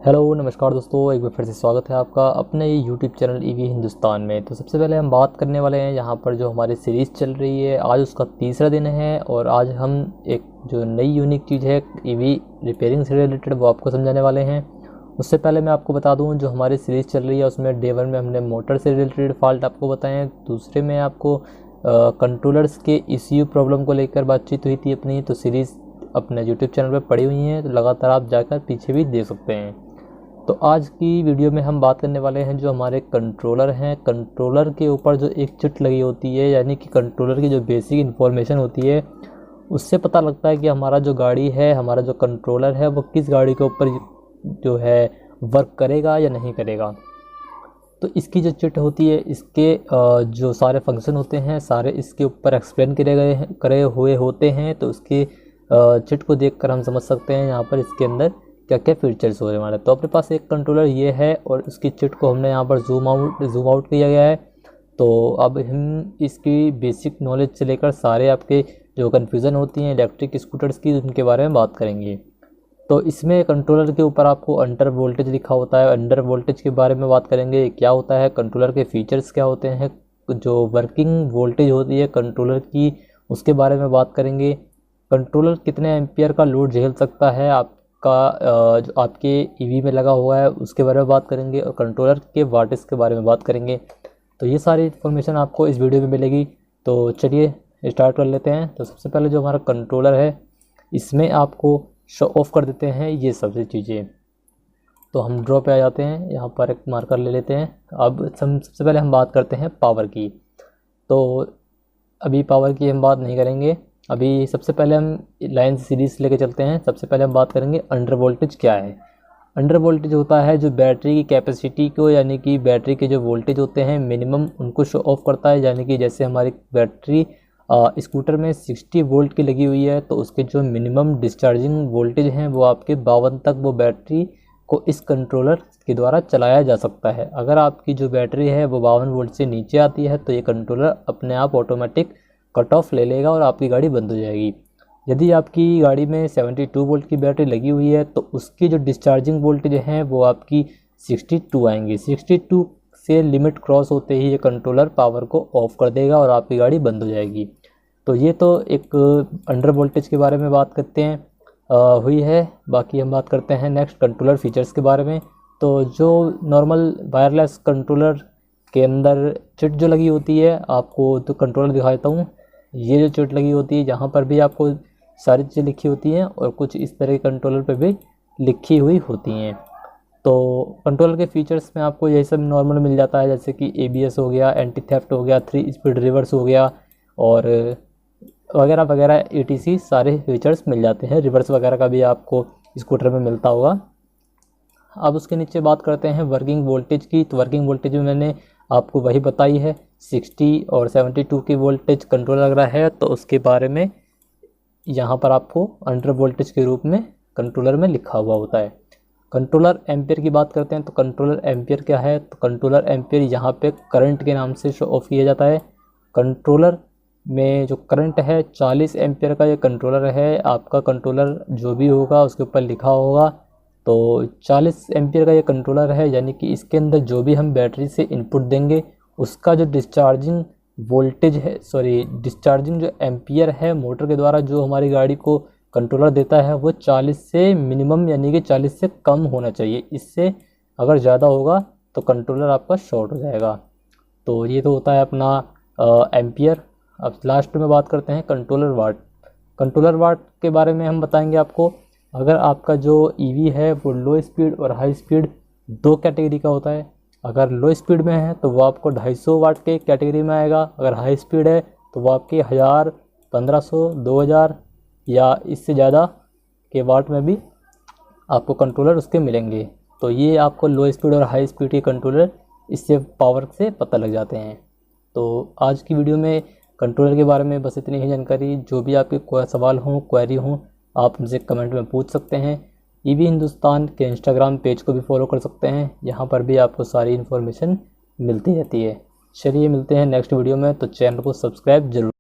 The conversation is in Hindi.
हेलो नमस्कार दोस्तों, एक बार फिर से स्वागत है आपका अपने यूट्यूब चैनल ईवी हिंदुस्तान में। तो सबसे पहले हम बात करने वाले हैं यहाँ पर जो हमारी सीरीज़ चल रही है। आज उसका तीसरा दिन है और आज हम एक जो नई यूनिक चीज़ है ईवी रिपेयरिंग से रिलेटेड वो आपको समझाने वाले हैं। उससे पहले मैं आपको बता दूँ, जो हमारी सीरीज़ चल रही है उसमें डे 1 में हमने मोटर से रिलेटेड फॉल्ट आपको बताए हैं। दूसरे में आपको कंट्रोलर्स के ECU प्रॉब्लम को लेकर बातचीत हुई थी अपनी। तो सीरीज़ अपने यूट्यूब चैनल पर पड़ी हुई हैं, तो लगातार आप जाकर पीछे भी देख सकते हैं। तो आज की वीडियो में हम बात करने वाले हैं जो हमारे कंट्रोलर हैं। कंट्रोलर के ऊपर जो एक चिट लगी होती है, यानी कि कंट्रोलर की जो बेसिक इन्फॉर्मेशन होती है, उससे पता लगता है कि हमारा जो गाड़ी है, हमारा जो कंट्रोलर है, वो किस गाड़ी के ऊपर जो है वर्क करेगा या नहीं करेगा। तो इसकी जो चिट होती है, इसके जो सारे फंक्शन होते हैं सारे इसके ऊपर एक्सप्लेन करे हुए होते हैं। तो उसके चिट को देखकर हम समझ सकते हैं यहाँ पर इसके अंदर क्या क्या फीचर्स हो रहे हैं हमारे। तो अपने पास एक कंट्रोलर ये है और इसकी चिट को हमने यहाँ पर जूम आउट किया गया है। तो अब हम इसकी बेसिक नॉलेज से लेकर सारे आपके जो कन्फ्यूज़न होती हैं इलेक्ट्रिक स्कूटर्स की, उनके बारे में बात करेंगे। तो इसमें कंट्रोलर के ऊपर आपको अंडर वोल्टेज लिखा होता है। अंडर वोल्टेज के बारे में बात करेंगे, क्या होता है, कंट्रोलर के फीचर्स क्या होते हैं, जो वर्किंग वोल्टेज होती है कंट्रोलर की उसके बारे में बात करेंगे। कंट्रोलर कितने एम्पियर का लोड झेल सकता है जो आपके ईवी में लगा हुआ है उसके बारे में बात करेंगे, और कंट्रोलर के वाटेज के बारे में बात करेंगे। तो ये सारी इन्फॉर्मेशन आपको इस वीडियो में मिलेगी। तो चलिए स्टार्ट कर लेते हैं। तो सबसे पहले जो हमारा कंट्रोलर है, इसमें आपको शो ऑफ कर देते हैं ये सभी चीज़ें। तो हम ड्रॉ पे आ जाते हैं, यहाँ पर एक मार्कर ले लेते हैं। अब सबसे पहले हम बात करते हैं पावर की। तो अभी पावर की हम बात नहीं करेंगे, अभी सबसे पहले हम लाइन सीरीज़ लेके चलते हैं। सबसे पहले हम बात करेंगे अंडर वोल्टेज क्या है। अंडर वोल्टेज होता है जो बैटरी की कैपेसिटी को, यानी कि बैटरी के जो वोल्टेज होते हैं मिनिमम, उनको शो ऑफ करता है। यानी कि जैसे हमारी बैटरी स्कूटर में 60 वोल्ट की लगी हुई है, तो उसके जो मिनिमम डिस्चार्जिंग वोल्टेज हैं वो आपके 52 तक वो बैटरी को इस कंट्रोलर के द्वारा चलाया जा सकता है। अगर आपकी जो बैटरी है वो 52 वोल्ट से नीचे आती है तो ये कंट्रोलर अपने आप ऑटोमेटिक कट ऑफ ले लेगा और आपकी गाड़ी बंद हो जाएगी। यदि आपकी गाड़ी में 72 वोल्ट की बैटरी लगी हुई है तो उसकी जो डिस्चार्जिंग वोल्टेज हैं वो आपकी 62 आएंगी। 62 से लिमिट क्रॉस होते ही ये कंट्रोलर पावर को ऑफ कर देगा और आपकी गाड़ी बंद हो जाएगी। तो ये तो एक अंडर वोल्टेज के बारे में बात करते हैं हुई है। बाकी हम बात करते हैं नेक्स्ट कंट्रोलर फीचर्स के बारे में। तो जो नॉर्मल वायरलेस कंट्रोलर के अंदर चिट जो लगी होती है, आपको तो कंट्रोलर दिखाता हूँ। ये जो चिट लगी होती है, जहाँ पर भी आपको सारी चीज़ें लिखी होती हैं और कुछ इस तरह के कंट्रोलर पे भी लिखी हुई होती हैं। तो कंट्रोलर के फीचर्स में आपको यही सब नॉर्मल मिल जाता है, जैसे कि ABS हो गया, एंटी थेफ्ट हो गया, 3 स्पीड रिवर्स हो गया और वगैरह वगैरह ETC सारे फीचर्स मिल जाते हैं। रिवर्स वगैरह का भी आपको स्कूटर में मिलता होगा। अब उसके नीचे बात करते हैं वर्किंग वोल्टेज की। तो वर्किंग वोल्टेज में मैंने आपको वही बताई है, 60 और 72 की वोल्टेज कंट्रोलर लग रहा है, तो उसके बारे में यहाँ पर आपको अंडर वोल्टेज के रूप में कंट्रोलर में लिखा हुआ होता है। कंट्रोलर एम्पियर की बात करते हैं। तो कंट्रोलर एम्पियर क्या है, तो कंट्रोलर एम्पियर यहाँ पे करंट के नाम से शो ऑफ किया जाता है। कंट्रोलर में जो करंट है 40 एम्पियर का ये कंट्रोलर है। आपका कंट्रोलर जो भी होगा उसके ऊपर लिखा होगा। तो 40 एम्पियर का ये कंट्रोलर है, यानी कि इसके अंदर जो भी हम बैटरी से इनपुट देंगे उसका जो डिस्चार्जिंग वोल्टेज है, डिस्चार्जिंग जो एम्पियर है मोटर के द्वारा जो हमारी गाड़ी को कंट्रोलर देता है, वो 40 से मिनिमम यानी कि 40 से कम होना चाहिए। इससे अगर ज़्यादा होगा तो कंट्रोलर आपका शॉर्ट हो जाएगा। तो ये तो होता है अपना एम्पियर। अब लास्ट में बात करते हैं कंट्रोलर वाट। कंट्रोलर वाट के बारे में हम बताएंगे आपको। अगर आपका जो ईवी है वो लो स्पीड और हाई स्पीड 2 कैटेगरी का होता है। अगर लो स्पीड में है तो वो आपको 250 वाट के कैटेगरी में आएगा। अगर हाई स्पीड है तो वो आपके 1000, 1500, 2000 या इससे ज़्यादा के वाट में भी आपको कंट्रोलर उसके मिलेंगे। तो ये आपको लो स्पीड और हाई स्पीड के कंट्रोलर इससे पावर से पता लग जाते हैं। तो आज की वीडियो में कंट्रोलर के बारे में बस इतनी ही जानकारी। जो भी आपके कोई सवाल हों, क्वेरी हों, आप मुझे कमेंट में पूछ सकते हैं। ईवी हिंदुस्तान के इंस्टाग्राम पेज को भी फॉलो कर सकते हैं, यहाँ पर भी आपको सारी इन्फॉर्मेशन मिलती रहती है। चलिए मिलते हैं नेक्स्ट वीडियो में, तो चैनल को सब्सक्राइब जरूर।